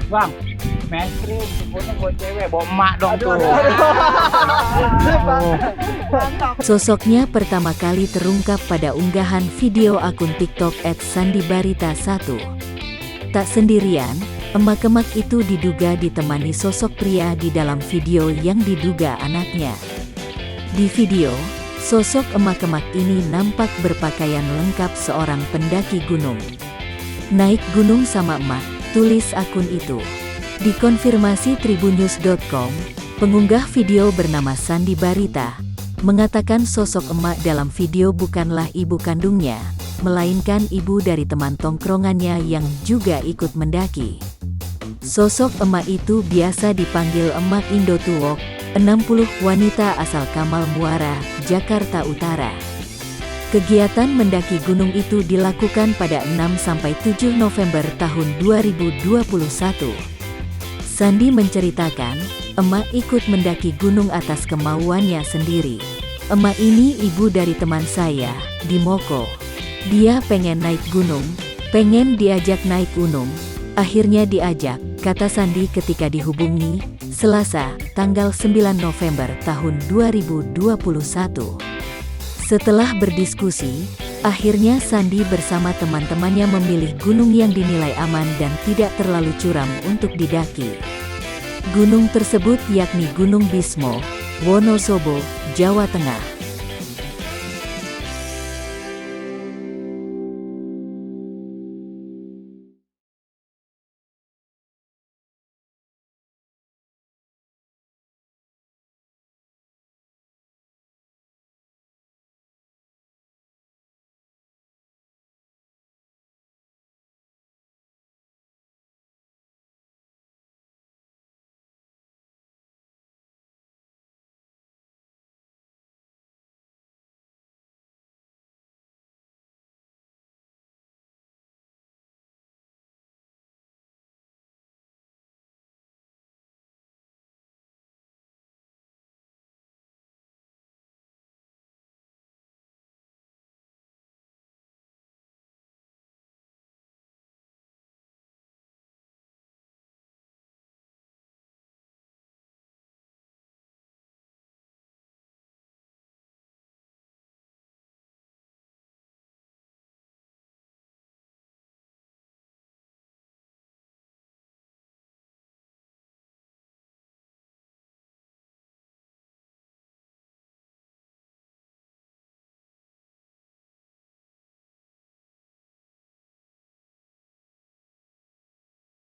Bang, mainstream, sebenarnya buat cewek, bawa emak dong tuh. Sosoknya pertama kali terungkap pada unggahan video akun TikTok @sandibarita1. Tak sendirian, emak-emak itu diduga ditemani sosok pria di dalam video yang diduga anaknya. Di video, sosok emak-emak ini nampak berpakaian lengkap seorang pendaki gunung. Naik gunung sama emak, tulis akun itu. Dikonfirmasi tribunnews.com, pengunggah video bernama Sandi Barita mengatakan sosok emak dalam video bukanlah ibu kandungnya, melainkan ibu dari teman tongkrongannya yang juga ikut mendaki. Sosok emak itu biasa dipanggil Emak Indo Tuwok, 60, wanita asal Kamal Muara, Jakarta Utara. Kegiatan mendaki gunung itu dilakukan pada 6–7 November tahun 2021. Sandi menceritakan, emak ikut mendaki gunung atas kemauannya sendiri. Emak ini ibu dari teman saya, di Moko. Dia pengen naik gunung, pengen diajak naik gunung, akhirnya diajak, kata Sandi ketika dihubungi, Selasa, tanggal 9 November tahun 2021. Setelah berdiskusi, akhirnya Sandi bersama teman-temannya memilih gunung yang dinilai aman dan tidak terlalu curam untuk didaki. Gunung tersebut yakni Gunung Bismo, Wonosobo, Jawa Tengah.